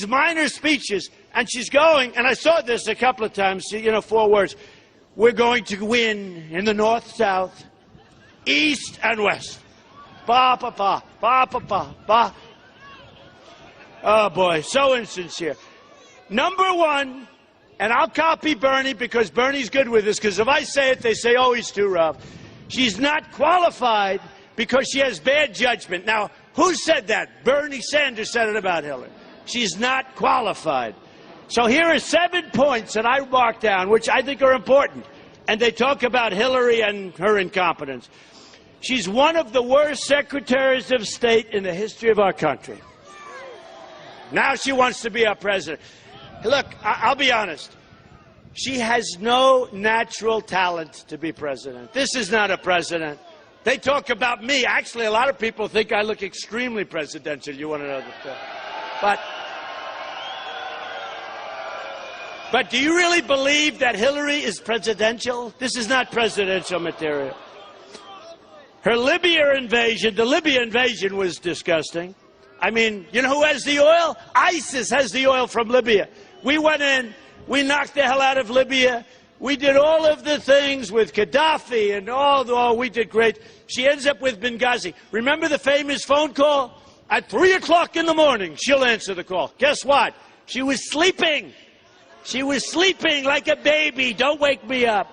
these minor speeches, and she's going, and I saw this a couple of times, you know, 4 words. We're going to win in the North, South, East, and West. Ba, ba, ba, ba, ba, ba, ba. Oh, boy, so insincere. Number one, and I'll copy Bernie because Bernie's good with this, because if I say it, they say, oh, he's too rough. She's not qualified because she has bad judgment. Now, who said that? Bernie Sanders said it about Hillary. She's not qualified. So here are 7 points that I marked down, which I think are important. And they talk about Hillary and her incompetence. She's one of the worst secretaries of state in the history of our country. Now she wants to be our president. Look, I'll be honest. She has no natural talent to be president. This is not a president. They talk about me. Actually, a lot of people think I look extremely presidential. You want to know that? But do you really believe that Hillary is presidential? This is not presidential material. Her Libya invasion, the Libya invasion was disgusting. I mean, you know who has the oil? ISIS has the oil from Libya. We went in, we knocked the hell out of Libya. We did all of the things with Gaddafi and all we did great. She ends up with Benghazi. Remember the famous phone call? At 3 o'clock in the morning, she'll answer the call. Guess what? She was sleeping. She was sleeping like a baby. Don't wake me up.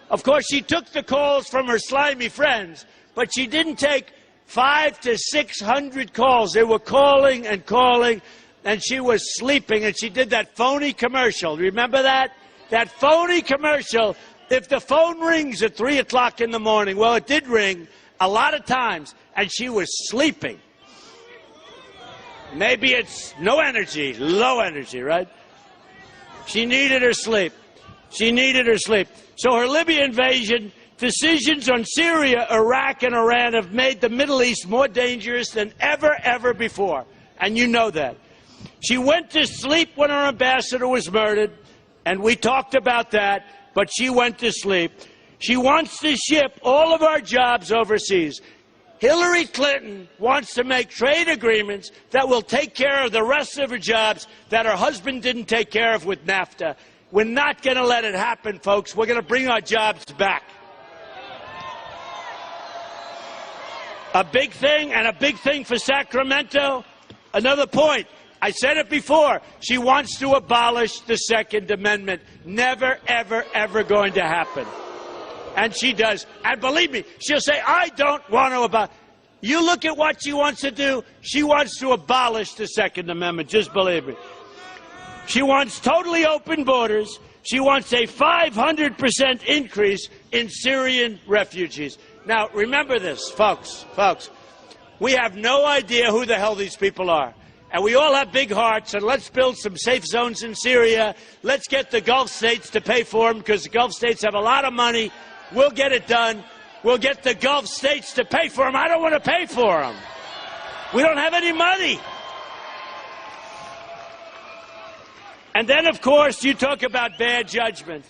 Of course, she took the calls from her slimy friends, but she didn't take 500 to 600 calls. They were calling and calling, and she was sleeping, and she did that phony commercial. Remember that? That phony commercial. If the phone rings at 3 o'clock in the morning, well, it did ring a lot of times, and she was sleeping. Maybe it's no energy, low energy, right? She needed her sleep. She needed her sleep. So her Libya invasion, decisions on Syria, Iraq, and Iran have made the Middle East more dangerous than ever before. And you know that. She went to sleep when her ambassador was murdered, and we talked about that, but she went to sleep. She wants to ship all of our jobs overseas. Hillary Clinton wants to make trade agreements that will take care of the rest of her jobs that her husband didn't take care of with NAFTA. We're not going to let it happen, folks. We're going to bring our jobs back. A big thing, and a big thing for Sacramento. Another point. I said it before. She wants to abolish the Second Amendment. Never, ever going to happen. And she does. And believe me, she'll say, I don't want to abolish. You look at what she wants to do. She wants to abolish the Second Amendment. Just believe me. She wants totally open borders. She wants a 500% increase in Syrian refugees. Now, remember this, folks. We have no idea who the hell these people are. And we all have big hearts, and let's build some safe zones in Syria. Let's get the Gulf states to pay for them, because the Gulf states have a lot of money. We'll get it done. We'll get the Gulf states to pay for them. I don't want to pay for them. We don't have any money. And then, of course, you talk about bad judgment.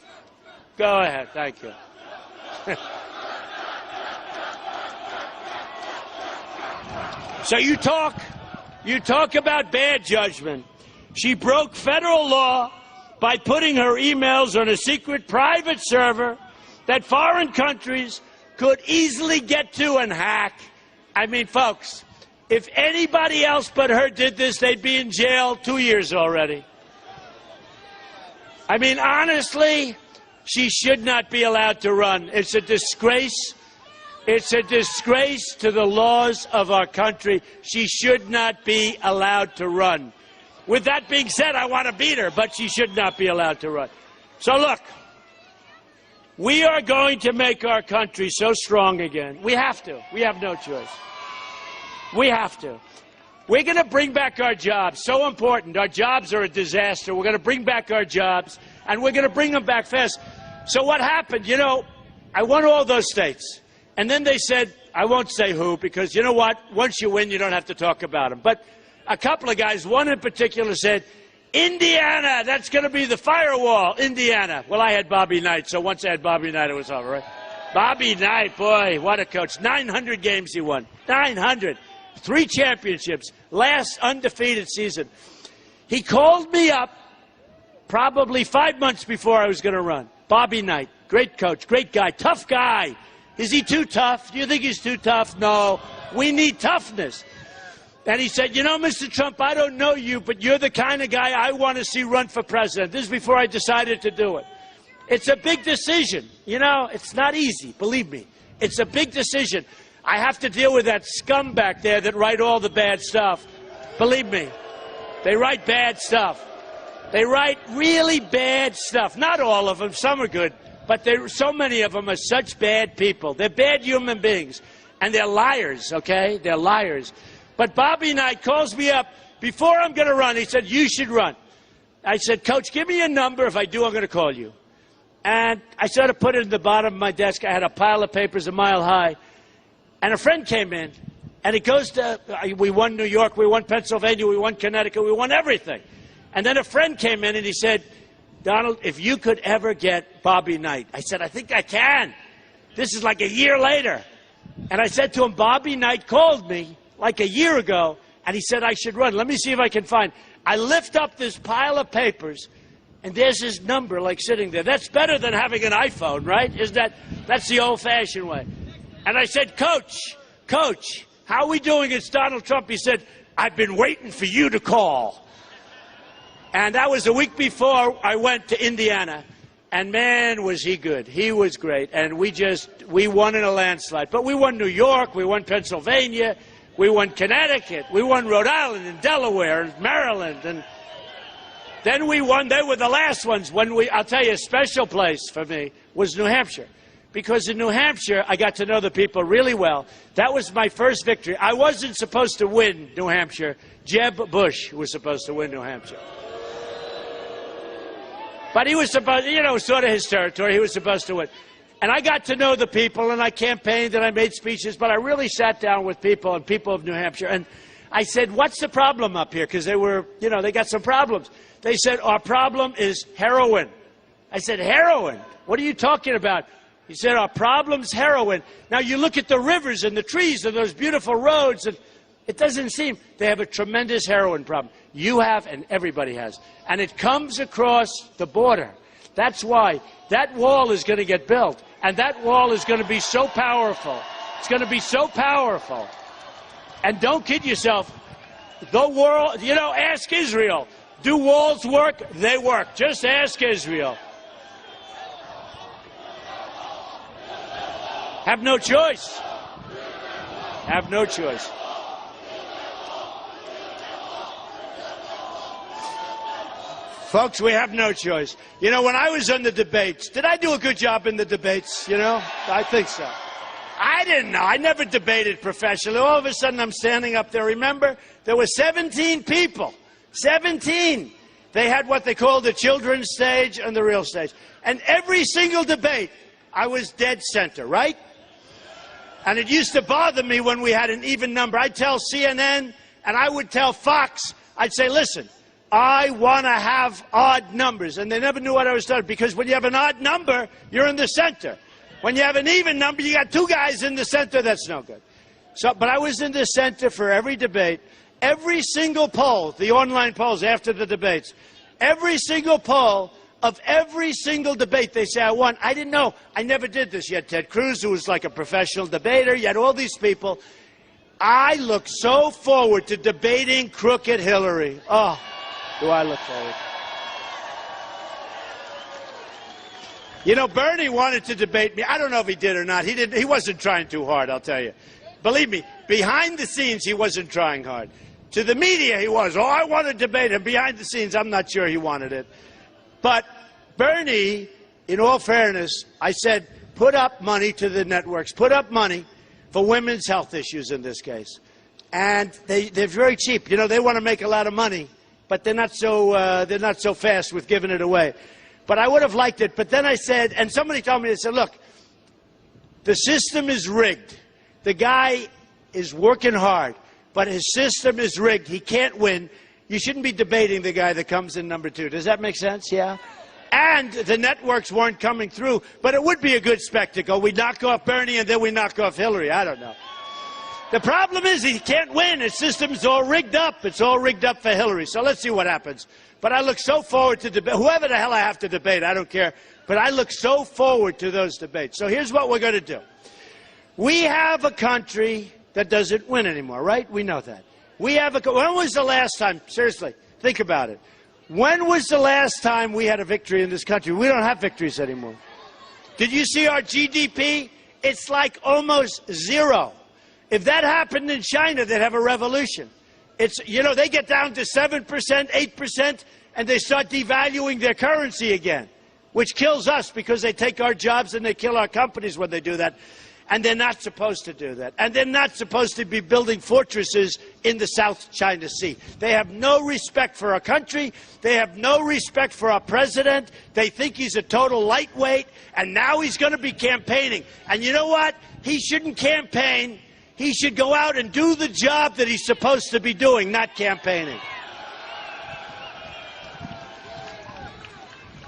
Go ahead. Thank you. So you talk about bad judgment. She broke federal law by putting her emails on a secret private server that foreign countries could easily get to and hack. I mean, folks, if anybody else but her did this, they'd be in jail 2 years already. I mean, honestly, she should not be allowed to run. It's a disgrace. It's a disgrace to the laws of our country. She should not be allowed to run. With that being said, I want to beat her, but she should not be allowed to run. So look, we are going to make our country so strong again. We have to. We have no choice. We have to. We're going to bring back our jobs. So important. Our jobs are a disaster. We're going to bring back our jobs, and we're going to bring them back fast. So what happened? You know, I won all those states. And then they said, I won't say who, because you know what? Once you win, you don't have to talk about them. But a couple of guys, one in particular said, Indiana, that's going to be the firewall, Indiana. Well, I had Bobby Knight, so once I had Bobby Knight, it was over, right? Bobby Knight, boy, what a coach. 900 games he won. 900. 3 championships. Last undefeated season. He called me up probably 5 months before I was going to run. Bobby Knight, great coach, great guy, tough guy. Is he too tough? Do you think he's too tough? No. We need toughness. And he said, you know, Mr. Trump, I don't know you, but you're the kind of guy I want to see run for president. This is before I decided to do it. It's a big decision. You know, it's not easy, believe me. It's a big decision. I have to deal with that scum back there that write all the bad stuff. Believe me, they write bad stuff. They write really bad stuff. Not all of them, some are good, but so many of them are such bad people. They're bad human beings, and they're liars, okay? They're liars. But Bobby Knight calls me up before I'm going to run. He said, you should run. I said, Coach, give me a number. If I do, I'm going to call you. And I sort of put it in the bottom of my desk. I had a pile of papers a mile high. And a friend came in, and it goes to, we won New York, we won Pennsylvania, we won Connecticut, we won everything. And then a friend came in, and he said, Donald, if you could ever get Bobby Knight. I said, I think I can. This is like a year later. And I said to him, Bobby Knight called me like a year ago, and he said I should run. Let me see if I can find. I lift up this pile of papers, and there's his number like sitting there. That's better than having an iPhone, right? That's the old-fashioned way. And I said, Coach, how are we doing? It's Donald Trump. He said, I've been waiting for you to call. And that was a week before I went to Indiana. And man, was he good. He was great. And we won in a landslide. But we won New York, we won Pennsylvania, we won Connecticut, we won Rhode Island and Delaware and Maryland. And then we won, they were the last ones. I'll tell you, a special place for me was New Hampshire. Because in New Hampshire, I got to know the people really well. That was my first victory. I wasn't supposed to win New Hampshire. Jeb Bush was supposed to win New Hampshire. But he was supposed, you know, sort of his territory. He was supposed to win. And I got to know the people, and I campaigned, and I made speeches, but I really sat down with people and people of New Hampshire, and I said, what's the problem up here? Because they were, you know, they got some problems. They said, our problem is heroin. I said, heroin? What are you talking about? He said, our problem's heroin. Now, you look at the rivers and the trees and those beautiful roads, and it doesn't seem they have a tremendous heroin problem. You have, and everybody has. And it comes across the border. That's why that wall is going to get built. And that wall is going to be so powerful. It's going to be so powerful. And don't kid yourself. The world, you know, ask Israel. Do walls work? They work. Just ask Israel. Have no choice. Have no choice. Folks, we have no choice. You know, when I was on the debates, did I do a good job in the debates? You know, I think so. I didn't know. I never debated professionally. All of a sudden, I'm standing up there. Remember, there were 17 people. 17. They had what they called the children's stage and the real stage. And every single debate, I was dead center, right? And it used to bother me when we had an even number. I'd tell CNN and I would tell Fox, I'd say, listen, I want to have odd numbers. And they never knew what I was doing, because when you have an odd number, you're in the center. When you have an even number, you got two guys in the center. That's no good. So, but I was in the center for every debate. Every single poll, the online polls after the debates, every single poll of every single debate, they say I won. I didn't know. I never did this. You had Ted Cruz, who was like a professional debater. You had all these people. I look so forward to debating crooked Hillary. Oh, do I look forward. You know, Bernie wanted to debate me. I don't know if he did or not. He didn't. He wasn't trying too hard, I'll tell you. Believe me, behind the scenes, he wasn't trying hard. To the media, he was. Oh, I want to debate him. Behind the scenes, I'm not sure he wanted it. But Bernie, in all fairness, I said, put up money to the networks. Put up money for women's health issues in this case. And they're very cheap. You know, they want to make a lot of money, but they're not so fast with giving it away. But I would have liked it. But then I said, and somebody told me, they said, look, the system is rigged. The guy is working hard, but his system is rigged. He can't win. You shouldn't be debating the guy that comes in number 2. Does that make sense? Yeah? And the networks weren't coming through, but it would be a good spectacle. We knock off Bernie and then we knock off Hillary. I don't know. The problem is he can't win. His system's all rigged up. It's all rigged up for Hillary. So let's see what happens. But I look so forward to debate. Whoever the hell I have to debate, I don't care. But I look so forward to those debates. So here's what we're going to do. We have a country that doesn't win anymore, right? We know that. We have a... When was the last time? Seriously, think about it. When was the last time we had a victory in this country? We don't have victories anymore. Did you see our GDP? It's like almost zero. If that happened in China, they'd have a revolution. It's, you know, they get down to 7%, 8%, and they start devaluing their currency again, which kills us because they take our jobs and they kill our companies when they do that. And they're not supposed to do that. And they're not supposed to be building fortresses in the South China Sea. They have no respect for our country. They have no respect for our president. They think he's a total lightweight. And now he's going to be campaigning. And you know what? He shouldn't campaign. He should go out and do the job that he's supposed to be doing, not campaigning.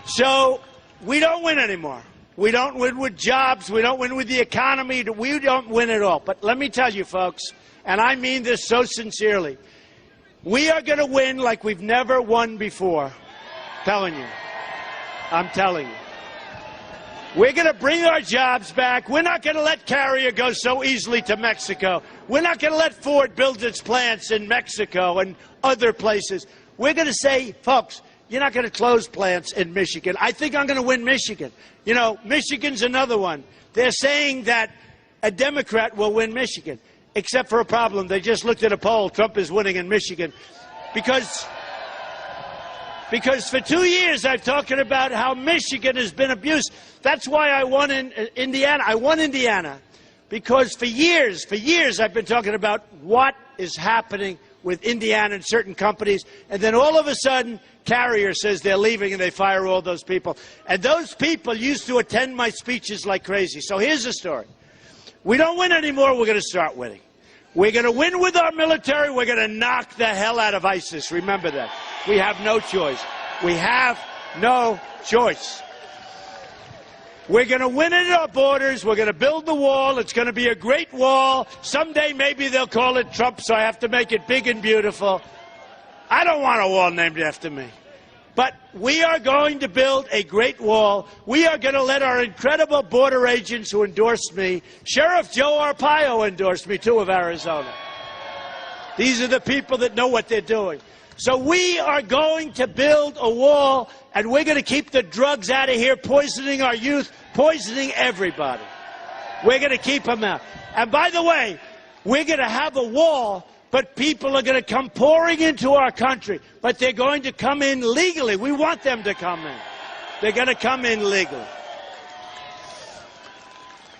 So we don't win anymore. We don't win with jobs. We don't win with the economy. We don't win at all. But let me tell you, folks, and I mean this so sincerely, we are going to win like we've never won before. I'm telling you. I'm telling you. We're going to bring our jobs back. We're not going to let Carrier go so easily to Mexico. We're not going to let Ford build its plants in Mexico and other places. We're going to say, folks, you're not going to close plants in Michigan. I think I'm going to win Michigan. You know, Michigan's another one. They're saying that a Democrat will win Michigan, except for a problem. They just looked at a poll. Trump is winning in Michigan because for 2 years I've talking about how Michigan has been abused. That's why I won in Indiana. I won Indiana because for years I've been talking about what is happening with Indiana and certain companies, and then all of a sudden Carrier says they're leaving and they fire all those people. And those people used to attend my speeches like crazy. So here's the story. We don't win anymore, we're going to start winning. We're going to win with our military, we're going to knock the hell out of ISIS. Remember that. We have no choice. We have no choice. We're going to win at our borders. We're going to build the wall. It's going to be a great wall. Someday maybe they'll call it Trump, so I have to make it big and beautiful. I don't want a wall named after me. But we are going to build a great wall. We are going to let our incredible border agents who endorsed me, Sheriff Joe Arpaio endorsed me too, of Arizona. These are the people that know what they're doing. So we are going to build a wall, and we're going to keep the drugs out of here, poisoning our youth, poisoning everybody. We're going to keep them out. And by the way, we're going to have a wall, but people are going to come pouring into our country. But they're going to come in legally. We want them to come in. They're going to come in legally.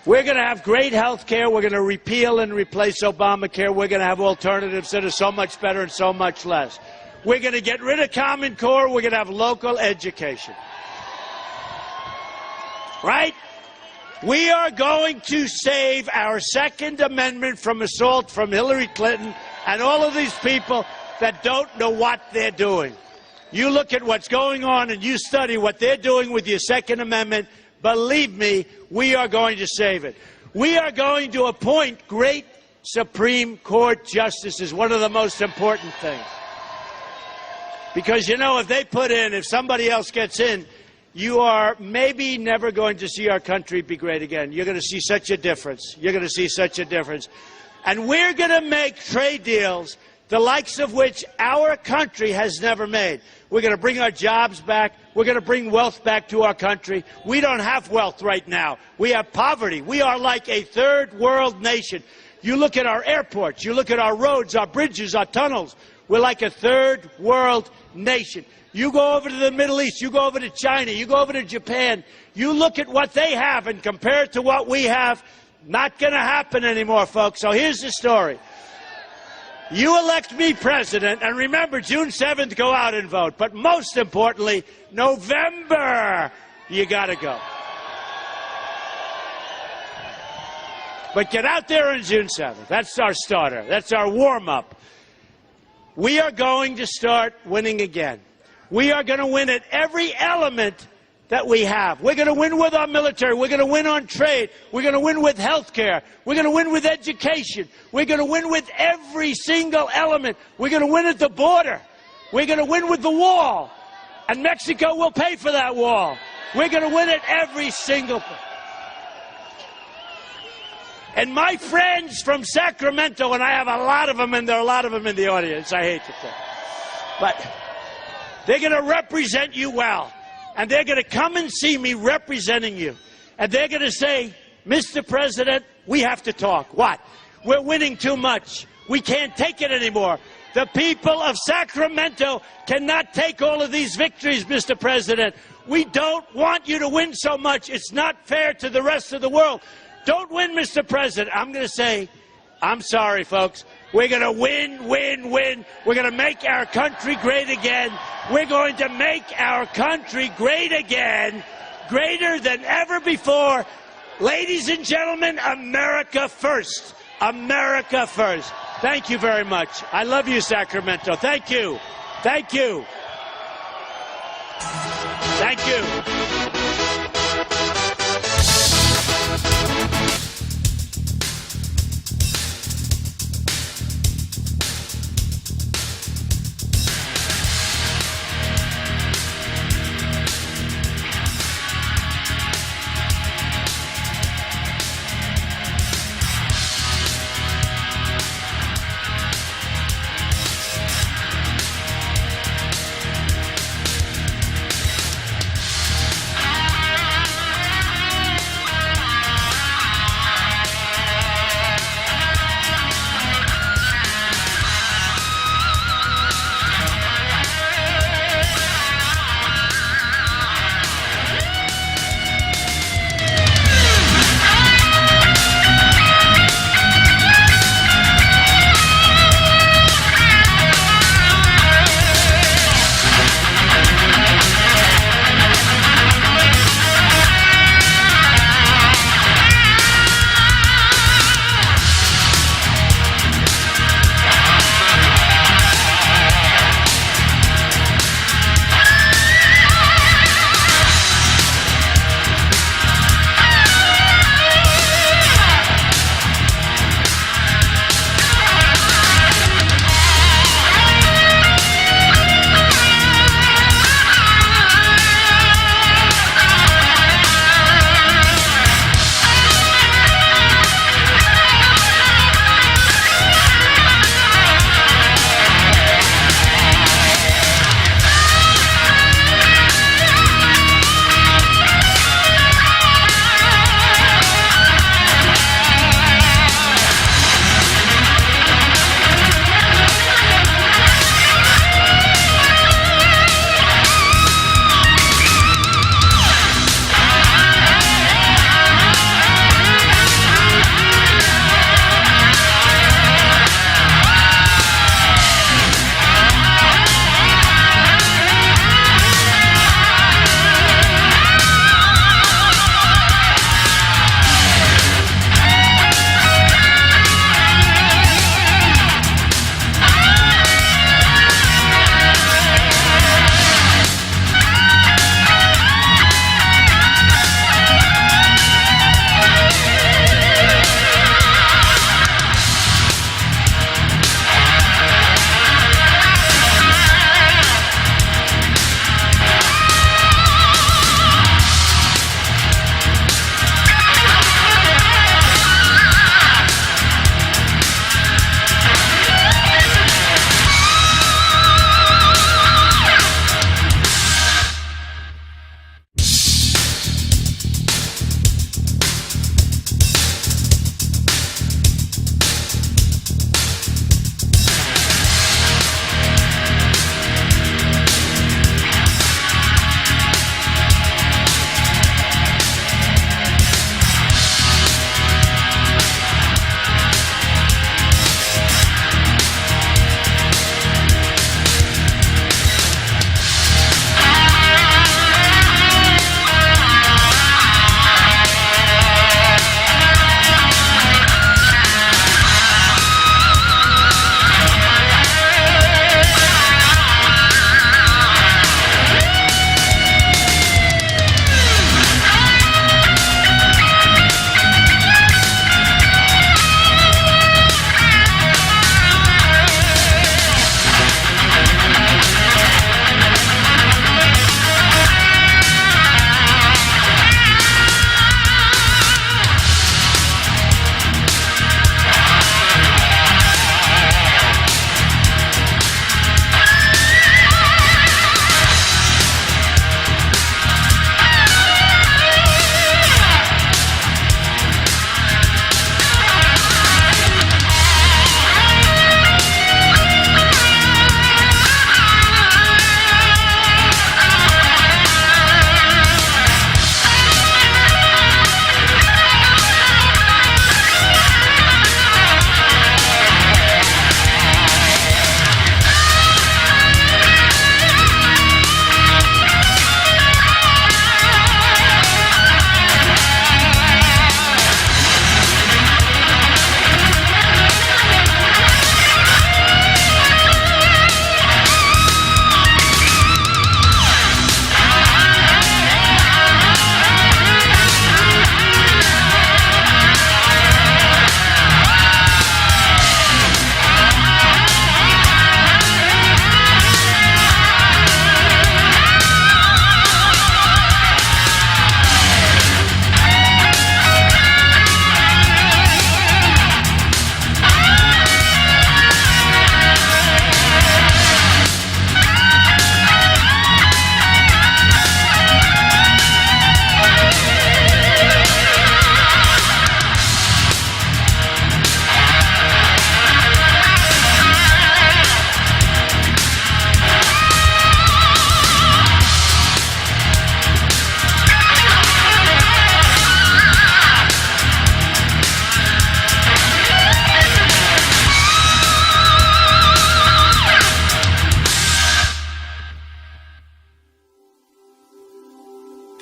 We're going to have great health care. We're going to repeal and replace Obamacare. We're going to have alternatives that are so much better and so much less. We're going to get rid of Common Core. We're going to have local education. Right? We are going to save our Second Amendment from assault from Hillary Clinton and all of these people that don't know what they're doing. You look at what's going on and you study what they're doing with your Second Amendment. Believe me, we are going to save it. We are going to appoint great Supreme Court justices, one of the most important things. Because, you know, if somebody else gets in, you are maybe never going to see our country be great again. You're going to see such a difference. You're going to see such a difference. And we're going to make trade deals, the likes of which our country has never made. We're going to bring our jobs back. We're going to bring wealth back to our country. We don't have wealth right now. We have poverty. We are like a third world nation. You look at our airports. You look at our roads, our bridges, our tunnels. We're like a third world nation. You go over to the Middle East, you go over to China, you go over to Japan, you look at what they have and compare it to what we have, not going to happen anymore, folks. So here's the story. You elect me president, and remember, June 7th, go out and vote. But most importantly, November, you got to go. But get out there on June 7th. That's our starter. That's our warm-up. We are going to start winning again. We are going to win at every element that we have. We're going to win with our military. We're going to win on trade. We're going to win with health care. We're going to win with education. We're going to win with every single element. We're going to win at the border. We're going to win with the wall. And Mexico will pay for that wall. We're going to win at every single place. And my friends from Sacramento, and I have a lot of them, and there are a lot of them in the audience, I hate to say, but they're going to represent you well. And they're going to come and see me representing you. And they're going to say, Mr. President, we have to talk. What? We're winning too much. We can't take it anymore. The people of Sacramento cannot take all of these victories, Mr. President. We don't want you to win so much. It's not fair to the rest of the world. Don't win, Mr. President. I'm going to say, I'm sorry, folks. We're going to win, win, win. We're going to make our country great again. We're going to make our country great again, greater than ever before. Ladies and gentlemen, America first. America first. Thank you very much. I love you, Sacramento. Thank you. Thank you. Thank you.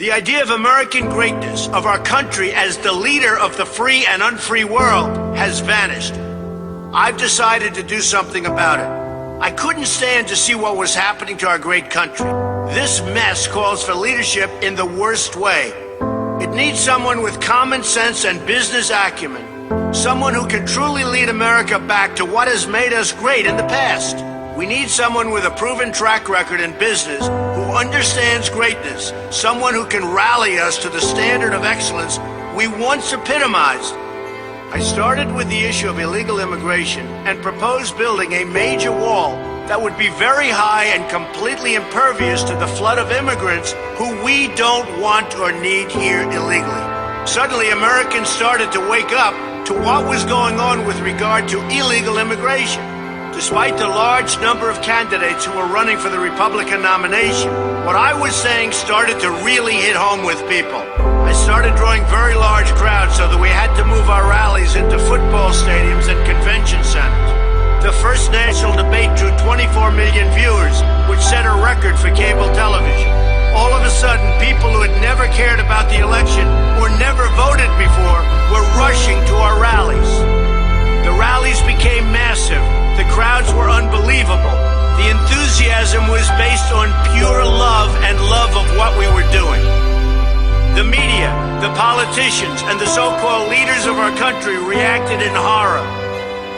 The idea of American greatness, of our country as the leader of the free and unfree world, has vanished. I've decided to do something about it. I couldn't stand to see what was happening to our great country. This mess calls for leadership in the worst way. It needs someone with common sense and business acumen. Someone who can truly lead America back to what has made us great in the past. We need someone with a proven track record in business who understands greatness. Someone who can rally us to the standard of excellence we once epitomized. I started with the issue of illegal immigration and proposed building a major wall that would be very high and completely impervious to the flood of immigrants who we don't want or need here illegally. Suddenly, Americans started to wake up to what was going on with regard to illegal immigration. Despite the large number of candidates who were running for the Republican nomination, what I was saying started to really hit home with people. I started drawing very large crowds so that we had to move our rallies into football stadiums and convention centers. The first national debate drew 24 million viewers, which set a record for cable television. All of a sudden, people who had never cared about the election or never voted before were rushing to our rallies. The rallies became massive. The crowds were unbelievable. The enthusiasm was based on pure love and love of what we were doing. The media, the politicians, and the so-called leaders of our country reacted in horror.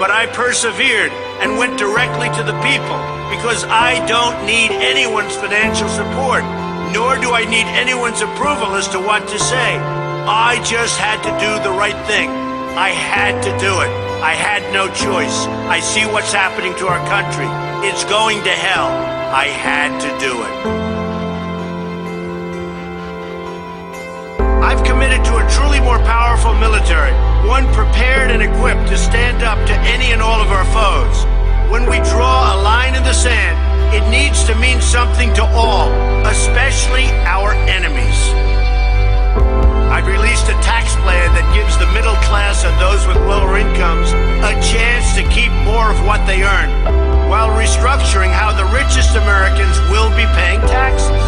But I persevered and went directly to the people because I don't need anyone's financial support, nor do I need anyone's approval as to what to say. I just had to do the right thing. I had to do it. I had no choice. I see what's happening to our country. It's going to hell. I had to do it. I've committed to a truly more powerful military, one prepared and equipped to stand up to any and all of our foes. When we draw a line in the sand, it needs to mean something to all, especially our enemies. I've released a tax plan that gives the middle class and those with lower incomes a chance to keep more of what they earn, while restructuring how the richest Americans will be paying taxes.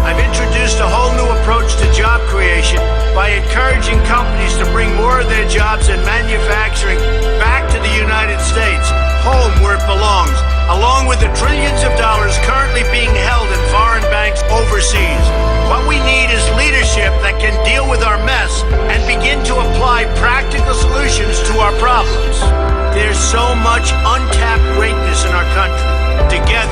I've introduced a whole new approach to job creation by encouraging companies to bring more of their jobs in manufacturing back to the United States, home where it belongs, along with the trillions of dollars currently being held in foreign banks overseas. What we need is leadership that can deal with our mess and begin to apply practical solutions to our problems. There's so much untapped greatness in our country. Together,